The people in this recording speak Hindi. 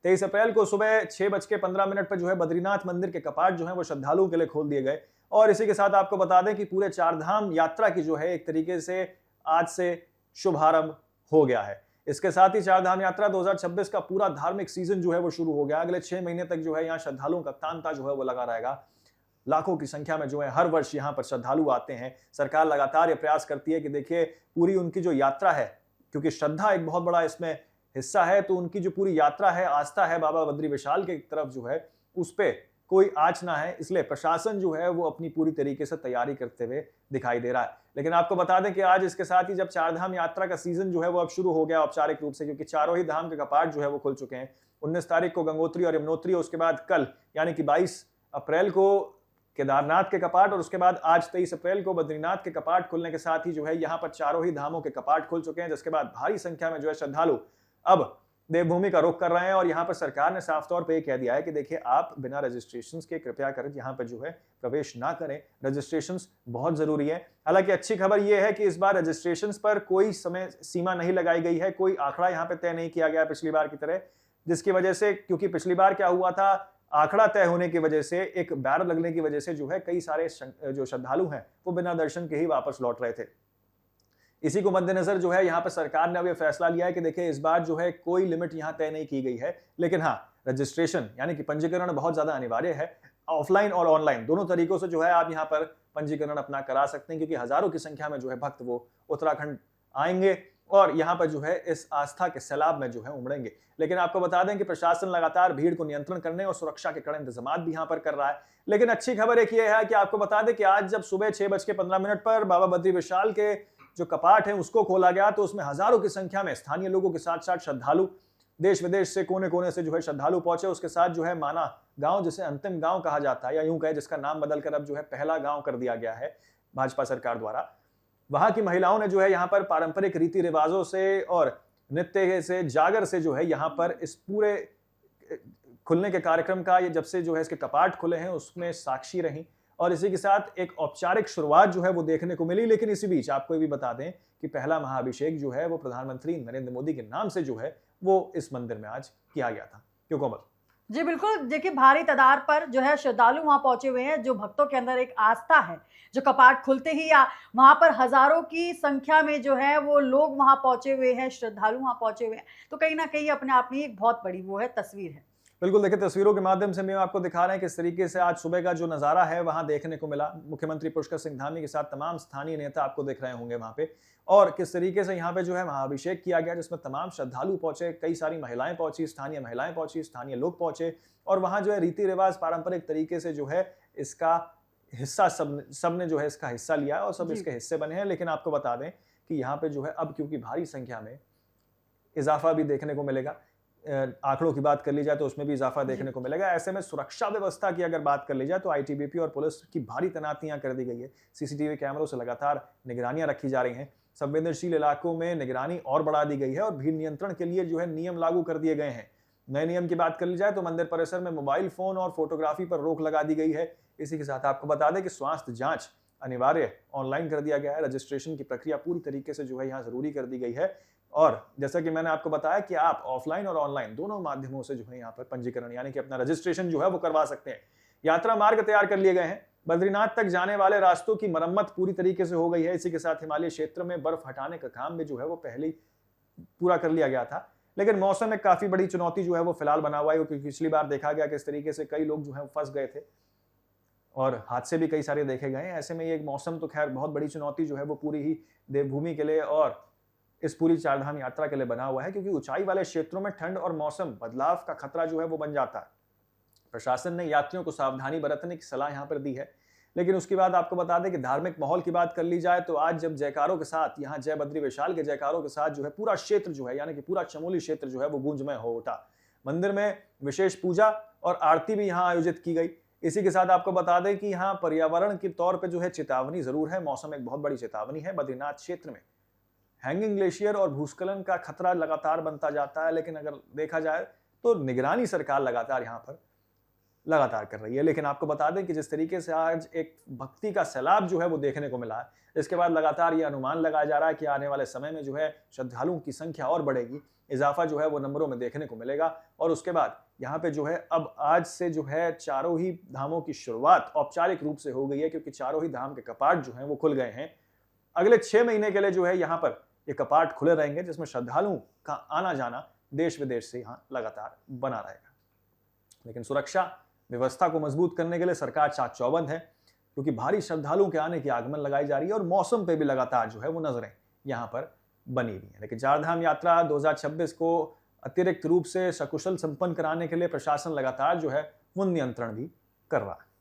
23 अप्रैल को सुबह 6:15 पर जो है बद्रीनाथ मंदिर के कपाट जो है वो श्रद्धालुओं के लिए खोल दिए गए। और इसी के साथ आपको बता दें कि पूरे चारधाम यात्रा की जो है एक तरीके से आज से शुभारंभ हो गया है। इसके साथ ही चारधाम यात्रा 2026 का पूरा धार्मिक सीजन जो है वो शुरू हो गया। अगले 6 महीने तक जो है यहाँ श्रद्धालुओं का तांता जो है वो लगा रहेगा। लाखों की संख्या में जो है हर वर्ष यहाँ पर श्रद्धालु आते हैं। सरकार लगातार ये प्रयास करती है कि देखिए पूरी उनकी जो यात्रा है, क्योंकि श्रद्धा एक बहुत बड़ा इसमें हिस्सा है, तो उनकी जो पूरी यात्रा है, आस्था है बाबा बद्री विशाल की तरफ जो है उस पे कोई आंच ना है, इसलिए प्रशासन जो है वो अपनी पूरी तरीके से तैयारी करते हुए दिखाई दे रहा है। लेकिन आपको बता दें कि आज इसके साथ ही जब चारधाम यात्रा का सीजन जो है वो अब शुरू हो गया औपचारिक रूप से, क्योंकि चारों ही धाम के कपाट जो है वो खुल चुके हैं। 19 तारीख को गंगोत्री और यमुनोत्री, उसके बाद कल यानी कि 22 अप्रैल को केदारनाथ के कपाट, और उसके बाद आज 23 अप्रैल को बद्रीनाथ के कपाट खुलने के साथ ही जो है यहाँ पर चारों ही धामों के कपाट खुल चुके हैं, जिसके बाद भारी संख्या में जो है श्रद्धालु अब देवभूमि का रुख कर रहे हैं। और यहाँ पर सरकार ने साफ तौर पे ये कह दिया है कि देखिए आप बिना रजिस्ट्रेशन के कृपया कर यहाँ पर जो है प्रवेश ना करें, रजिस्ट्रेशन बहुत जरूरी है। हालांकि अच्छी खबर यह है कि इस बार रजिस्ट्रेशन पर कोई समय सीमा नहीं लगाई गई है, कोई आंकड़ा यहाँ पे तय नहीं किया गया पिछली बार की तरह, जिसकी वजह से, क्योंकि पिछली बार क्या हुआ था, आंकड़ा तय होने की वजह से, एक बैर लगने की वजह से जो है कई सारे जो श्रद्धालु हैं वो बिना दर्शन के ही वापस लौट रहे थे। इसी को मद्देनजर जो है यहाँ पर सरकार ने अब ये फैसला लिया है कि देखिए इस बार जो है कोई लिमिट यहाँ तय नहीं की गई है, लेकिन हाँ रजिस्ट्रेशन यानी कि पंजीकरण बहुत ज्यादा अनिवार्य है। ऑफलाइन और ऑनलाइन दोनों तरीकों से जो है आप यहाँ पर पंजीकरण अपना करा सकते हैं, क्योंकि हजारों की संख्या में जो है भक्त वो उत्तराखंड आएंगे और यहाँ पर जो है इस आस्था के सैलाब में जो है उमड़ेंगे। लेकिन आपको बता दें कि प्रशासन लगातार भीड़ को नियंत्रण करने और सुरक्षा के कड़े इंतजाम भी यहाँ पर कर रहा है। लेकिन अच्छी खबर एक ये है कि आपको बता दें कि आज जब सुबह 6:15 पर बाबा बद्री विशाल के जो कपाट है उसको खोला गया, तो उसमें हजारों की संख्या में स्थानीय लोगों के साथ साथ श्रद्धालु देश विदेश से कोने कोने से जो है श्रद्धालु पहुंचे। उसके साथ जो है माना गांव, जिसे अंतिम गांव कहा जाता है, या यूं कहे जिसका नाम बदलकर अब जो है पहला गांव कर दिया गया है भाजपा सरकार द्वारा, वहां की महिलाओं ने जो है यहाँ पर पारंपरिक रीति रिवाजों से और नृत्य से, जागर से जो है यहाँ पर इस पूरे खुलने के कार्यक्रम का, ये जब से जो है इसके कपाट खुले हैं उसमें साक्षी रही। और इसी के साथ एक औपचारिक शुरुआत जो है वो देखने को मिली। लेकिन इसी बीच आपको ये भी बता दें कि पहला महाअभिषेक जो है वो प्रधानमंत्री नरेंद्र मोदी के नाम से जो है वो इस मंदिर में आज किया गया था। क्यों कोमल? जी बिल्कुल, देखिए भारी तादाद पर जो है श्रद्धालु वहां पहुंचे हुए हैं, जो भक्तों के अंदर एक आस्था है, जो कपाट खुलते ही वहां पर हजारों की संख्या में जो है वो लोग वहां पहुंचे हुए हैं, श्रद्धालु वहां पहुंचे हुए हैं, तो कहीं ना कहीं अपने आप में एक बहुत बड़ी वो है तस्वीर है। बिल्कुल, देखिए तस्वीरों के माध्यम से हम आपको दिखा रहे हैं किस तरीके से आज सुबह का जो नजारा है वहां देखने को मिला। मुख्यमंत्री पुष्कर सिंह धामी के साथ तमाम स्थानीय नेता आपको दिख रहे होंगे वहां पे, और किस तरीके से यहाँ पे जो है महाअभिषेक किया गया, जिसमें तमाम श्रद्धालु पहुंचे, कई सारी महिलाएं पहुंची, स्थानीय महिलाएं पहुंची, स्थानीय लोग पहुंचे, और वहां जो है रीति रिवाज पारंपरिक तरीके से जो है इसका हिस्सा सबने जो है इसका हिस्सा लिया और सब इसके हिस्से बने हैं। लेकिन आपको बता दें कि यहाँ पे जो है अब क्योंकि भारी संख्या में इजाफा भी देखने को मिलेगा, आंकड़ों की बात कर ली जाए तो उसमें भी इजाफा देखने को मिलेगा। ऐसे में सुरक्षा व्यवस्था की अगर बात कर ली जाए तो आईटीबीपी और पुलिस की भारी तैनातियां कर दी गई है। सीसीटीवी कैमरों से लगातार निगरानियां रखी जा रही हैं। संवेदनशील इलाकों में निगरानी और बढ़ा दी गई है और भीड़ नियंत्रण के लिए जो है नियम लागू कर दिए गए हैं। नए नियम की बात कर ली जाए तो मंदिर परिसर में मोबाइल फोन और फोटोग्राफी पर रोक लगा दी गई है। इसी के साथ आपको बता दें कि स्वास्थ्य जांच अनिवार्य ऑनलाइन कर दिया गया है। रजिस्ट्रेशन की प्रक्रिया पूरी तरीके से जो है यहाँ जरूरी कर दी गई है। और जैसा कि मैंने आपको बताया कि आप ऑफलाइन और ऑनलाइन दोनों माध्यमों से जो है यहाँ पर पंजीकरण यानी कि अपना रजिस्ट्रेशन जो है वो करवा सकते हैं। यात्रा मार्ग तैयार कर लिए गए हैं। बद्रीनाथ तक जाने वाले रास्तों की मरम्मत पूरी तरीके से हो गई है। इसी के साथ हिमालय क्षेत्र में बर्फ हटाने का काम भी जो है वो पहले ही पूरा कर लिया गया था। लेकिन मौसम में काफी बड़ी चुनौती जो है वो फिलहाल बना हुआ है, क्योंकि पिछली बार देखा गया कि इस तरीके से कई लोग जो है फंस गए थे और हादसे भी कई सारे देखे गए। ऐसे में ये मौसम तो खैर बहुत बड़ी चुनौती जो है वो पूरी ही देवभूमि के लिए और इस पूरी चारधाम यात्रा के लिए बना हुआ है, क्योंकि ऊंचाई वाले क्षेत्रों में ठंड और मौसम बदलाव का खतरा जो है वो बन जाता है। प्रशासन ने यात्रियों को सावधानी बरतने की सलाह यहाँ पर दी है। लेकिन उसके बाद आपको बता दें कि धार्मिक माहौल की बात कर ली जाए तो आज जब जयकारों के साथ यहाँ जय बद्री विशाल के जयकारों के साथ जो है पूरा क्षेत्र जो है यानी कि पूरा चमोली क्षेत्र जो है वो गूंजमय हो उठा। मंदिर में विशेष पूजा और आरती भी यहाँ आयोजित की गई। इसी के साथ आपको बता दें कि यहाँ पर्यावरण के तौर पर जो है चेतावनी जरूर है। मौसम एक बहुत बड़ी चेतावनी है। बद्रीनाथ क्षेत्र में हैंगिंग ग्लेशियर और भूस्खलन का खतरा लगातार बनता जाता है, लेकिन अगर देखा जाए तो निगरानी सरकार लगातार यहाँ पर लगातार कर रही है। लेकिन आपको बता दें कि जिस तरीके से आज एक भक्ति का सैलाब जो है वो देखने को मिला है, इसके बाद लगातार ये अनुमान लगाया जा रहा है कि आने वाले समय में जो है श्रद्धालुओं की संख्या और बढ़ेगी, इजाफा जो है वो नंबरों में देखने को मिलेगा। और उसके बाद यहाँ पे जो है अब आज से जो है चारों ही धामों की शुरुआत औपचारिक रूप से हो गई है, क्योंकि चारों ही धाम के कपाट जो हैं वो खुल गए हैं। अगले 6 महीने के लिए जो है यहाँ पर ये कपाट खुले रहेंगे, जिसमें श्रद्धालुओं का आना जाना देश विदेश से यहाँ लगातार बना रहेगा। लेकिन सुरक्षा व्यवस्था को मजबूत करने के लिए सरकार चाक चौबंद है, क्योंकि भारी श्रद्धालुओं के आने की आगमन लगाई जा रही है और मौसम पे भी लगातार जो है वो नजरें यहाँ पर बनी हुई है। लेकिन चारधाम यात्रा 2026 को अतिरिक्त रूप से सकुशल संपन्न कराने के लिए प्रशासन लगातार जो है वो नियंत्रण भी कर रहा है।